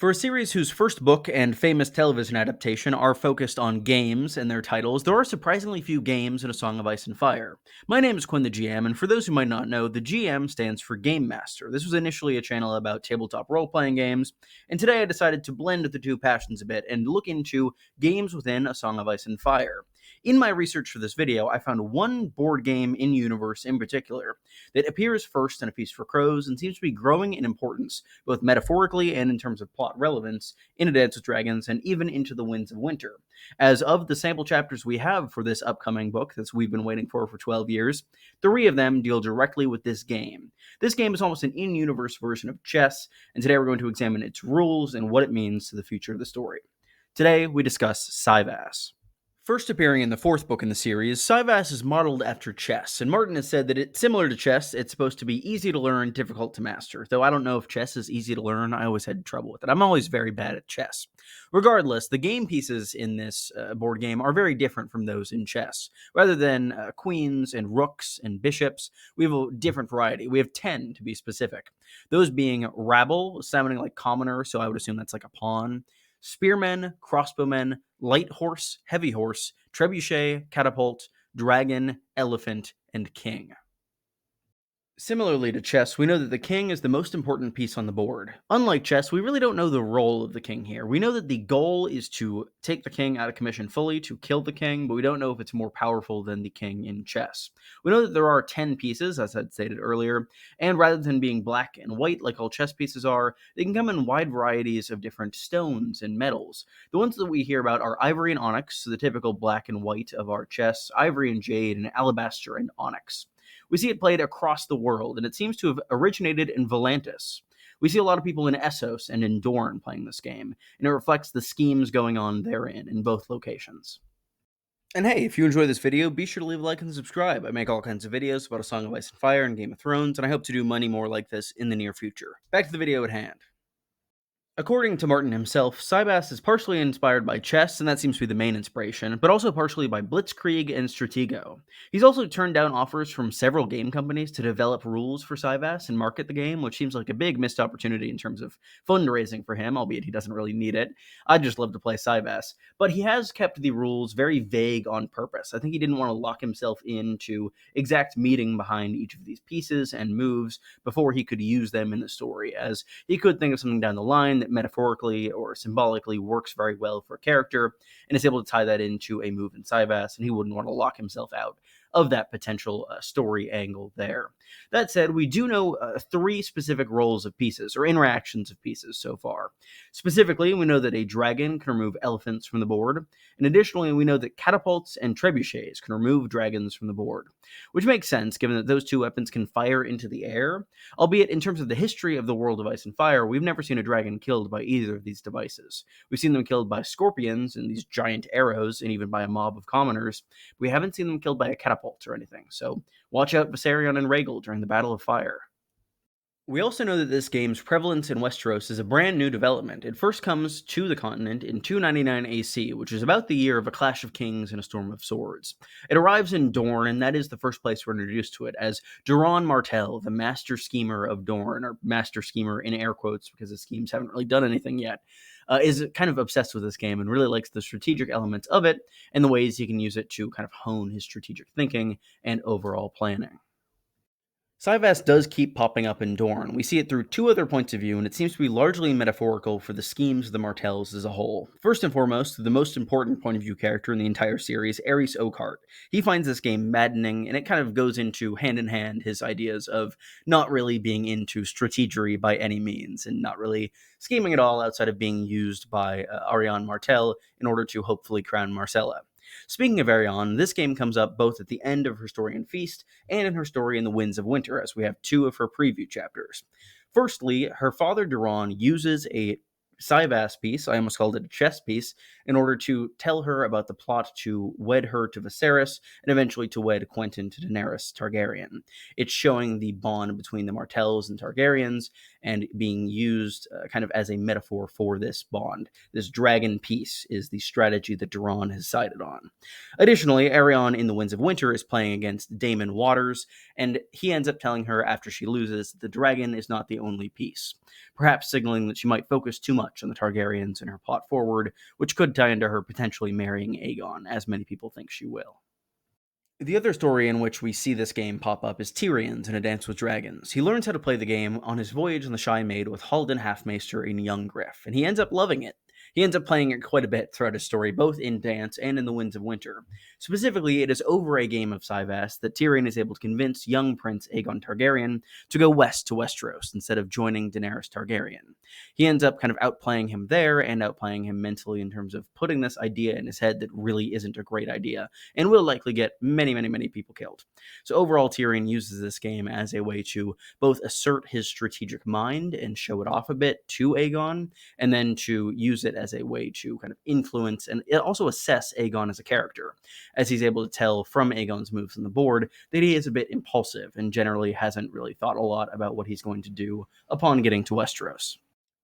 For a series whose first book and famous television adaptation are focused on games and their titles, there are surprisingly few games in A Song of Ice and Fire. My name is Quinn the GM, and for those who might not know, the GM stands for Game Master. This was initially a channel about tabletop role-playing games, and today I decided to blend the two passions a bit and look into games within A Song of Ice and Fire. In my research for this video, I found one board game in universe in particular that appears first in A Feast for Crows and seems to be growing in importance, both metaphorically and in terms of plot relevance, in A Dance with Dragons and even into the Winds of Winter. As of the sample chapters we have for this upcoming book that we've been waiting for 12 years, 3 of them deal directly with this game. This game is almost an in-universe version of chess, and today we're going to examine its rules and what it means to the future of the story. Today, we discuss Cyvasse. First appearing in the 4th book in the series, Cyvasse is modeled after chess, and Martin has said that it's similar to chess. It's supposed to be easy to learn, difficult to master. Though I don't know if chess is easy to learn, I always had trouble with it. I'm always very bad at chess. Regardless, the game pieces in this board game are very different from those in chess. Rather than queens and rooks and bishops, we have a different variety. We have 10 to be specific. Those being rabble, sounding like commoner, so I would assume that's like a pawn. Spearmen, crossbowmen, light horse, heavy horse, trebuchet, catapult, dragon, elephant, and king. Similarly to chess, we know that the king is the most important piece on the board. Unlike chess, we really don't know the role of the king here. We know that the goal is to take the king out of commission fully, to kill the king, but we don't know if it's more powerful than the king in chess. We know that there are 10 pieces, as I'd stated earlier, and rather than being black and white like all chess pieces are, they can come in wide varieties of different stones and metals. The ones that we hear about are ivory and onyx, so the typical black and white of our chess, ivory and jade, and alabaster and onyx. We see it played across the world, and it seems to have originated in Volantis. We see a lot of people in Essos and in Dorne playing this game, and it reflects the schemes going on therein in both locations. And hey, if you enjoy this video, be sure to leave a like and subscribe. I make all kinds of videos about A Song of Ice and Fire and Game of Thrones, and I hope to do many more like this in the near future. Back to the video at hand. According to Martin himself, Cyvasse is partially inspired by chess, and that seems to be the main inspiration, but also partially by Blitzkrieg and Stratego. He's also turned down offers from several game companies to develop rules for Cyvasse and market the game, which seems like a big missed opportunity in terms of fundraising for him, albeit he doesn't really need it. I'd just love to play Cyvasse. But he has kept the rules very vague on purpose. I think he didn't want to lock himself into exact meaning behind each of these pieces and moves before he could use them in the story, as he could think of something down the line that metaphorically or symbolically works very well for a character and is able to tie that into a move in Cyvasse, and he wouldn't want to lock himself out of that potential story angle there. That said, we do know 3 specific roles of pieces, or interactions of pieces so far. Specifically, we know that a dragon can remove elephants from the board, and additionally, we know that catapults and trebuchets can remove dragons from the board, which makes sense given that those 2 weapons can fire into the air, albeit in terms of the history of the world of Ice and Fire, we've never seen a dragon killed by either of these devices. We've seen them killed by scorpions and these giant arrows, and even by a mob of commoners. We haven't seen them killed by a catapult or anything, so watch out Viserion and Rhaegal during the Battle of Fire. We also know that this game's prevalence in Westeros is a brand new development. It first comes to the continent in 299 AC, which is about the year of A Clash of Kings and A Storm of Swords. It arrives in Dorne, and that is the first place we're introduced to it, as Doran Martell, the master schemer of Dorne, or master schemer in air quotes because his schemes haven't really done anything yet, is kind of obsessed with this game and really likes the strategic elements of it and the ways he can use it to kind of hone his strategic thinking and overall planning. Cyvasse does keep popping up in Dorne. We see it through 2 other points of view, and it seems to be largely metaphorical for the schemes of the Martells as a whole. First and foremost, the most important point of view character in the entire series, Aerys Oakheart. He finds this game maddening, and it kind of goes into hand in hand his ideas of not really being into strategery by any means, and not really scheming at all outside of being used by Arianne Martell in order to hopefully crown Marcella. Speaking of Arianne, this game comes up both at the end of her story in Feast and in her story in The Winds of Winter, as we have 2 of her preview chapters. Firstly, her father Doran uses a Cyvasse piece, I almost called it a chess piece, in order to tell her about the plot to wed her to Viserys and eventually to wed Quentyn to Daenerys Targaryen. It's showing the bond between the Martells and Targaryens and being used kind of as a metaphor for this bond. This dragon piece is the strategy that Doran has sided on. Additionally, Arianne in The Winds of Winter is playing against Daemon Waters, and he ends up telling her after she loses that the dragon is not the only piece, perhaps signaling that she might focus too much much on the Targaryens and her plot forward, which could tie into her potentially marrying Aegon, as many people think she will. The other story in which we see this game pop up is Tyrion's in A Dance with Dragons. He learns how to play the game on his voyage on the Shy Maid with Haldan Halfmaester and young Griff, and he ends up loving it. He ends up playing it quite a bit throughout his story, both in Dance and in The Winds of Winter. Specifically, it is over a game of Cyvasse that Tyrion is able to convince young Prince Aegon Targaryen to go west to Westeros instead of joining Daenerys Targaryen. He ends up kind of outplaying him there and outplaying him mentally in terms of putting this idea in his head that really isn't a great idea and will likely get many people killed. So overall, Tyrion uses this game as a way to both assert his strategic mind and show it off a bit to Aegon, and then to use it as a way to kind of influence and also assess Aegon as a character, as he's able to tell from Aegon's moves on the board that he is a bit impulsive and generally hasn't really thought a lot about what he's going to do upon getting to Westeros.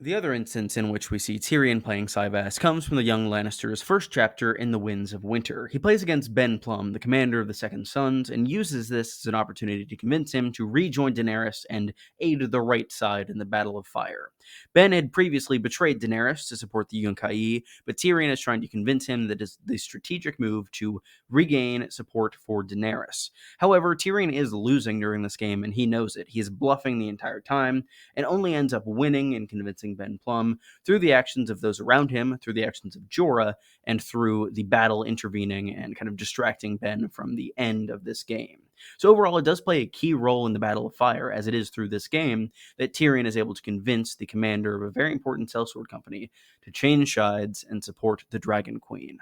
The other instance in which we see Tyrion playing Cyvasse comes from the young Lannister's first chapter in The Winds of Winter. He plays against Ben Plum, the commander of the Second Sons, and uses this as an opportunity to convince him to rejoin Daenerys and aid the right side in the Battle of Fire. Ben had previously betrayed Daenerys to support the Yunkai, but Tyrion is trying to convince him that it's the strategic move to regain support for Daenerys. However, Tyrion is losing during this game, and he knows it. He is bluffing the entire time, and only ends up winning and convincing Ben Plum through the actions of those around him, through the actions of Jorah, and through the battle intervening and kind of distracting Ben from the end of this game. So overall, it does play a key role in the Battle of Fire, as it is through this game that Tyrion is able to convince the commander of a very important sellsword company to change sides and support the Dragon Queen.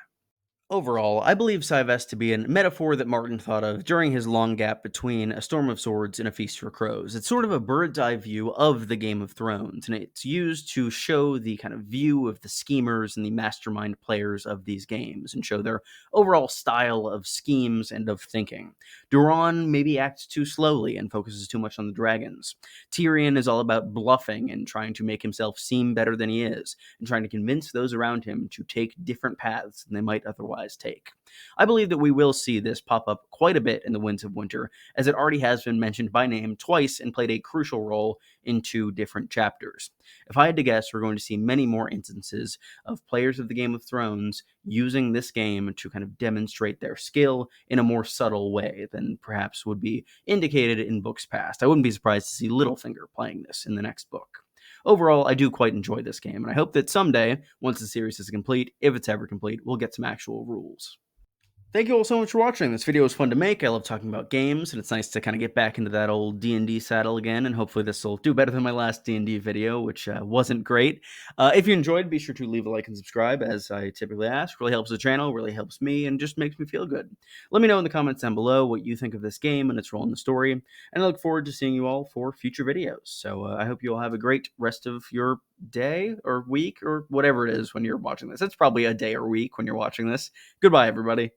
Overall, I believe Cyvasse to be a metaphor that Martin thought of during his long gap between A Storm of Swords and A Feast for Crows. It's sort of a bird's eye view of the Game of Thrones, and it's used to show the kind of view of the schemers and the mastermind players of these games, and show their overall style of schemes and of thinking. Duran maybe acts too slowly and focuses too much on the dragons. Tyrion is all about bluffing and trying to make himself seem better than he is, and trying to convince those around him to take different paths than they might otherwise take. I believe that we will see this pop up quite a bit in The Winds of Winter, as it already has been mentioned by name twice and played a crucial role in two different chapters. If I had to guess, we're going to see many more instances of players of the Game of Thrones using this game to kind of demonstrate their skill in a more subtle way than perhaps would be indicated in books past. I wouldn't be surprised to see Littlefinger playing this in the next book. Overall, I do quite enjoy this game, and I hope that someday, once the series is complete, if it's ever complete, we'll get some actual rules. Thank you all so much for watching. This video was fun to make. I love talking about games, and it's nice to kind of get back into that old D&D saddle again, and hopefully this will do better than my last D&D video, which wasn't great. If you enjoyed, be sure to leave a like and subscribe, as I typically ask. Really helps the channel, really helps me, and just makes me feel good. Let me know in the comments down below what you think of this game and its role in the story, and I look forward to seeing you all for future videos. So I hope you all have a great rest of your day or week or whatever it is when you're watching this. It's probably a day or week when you're watching this. Goodbye, everybody.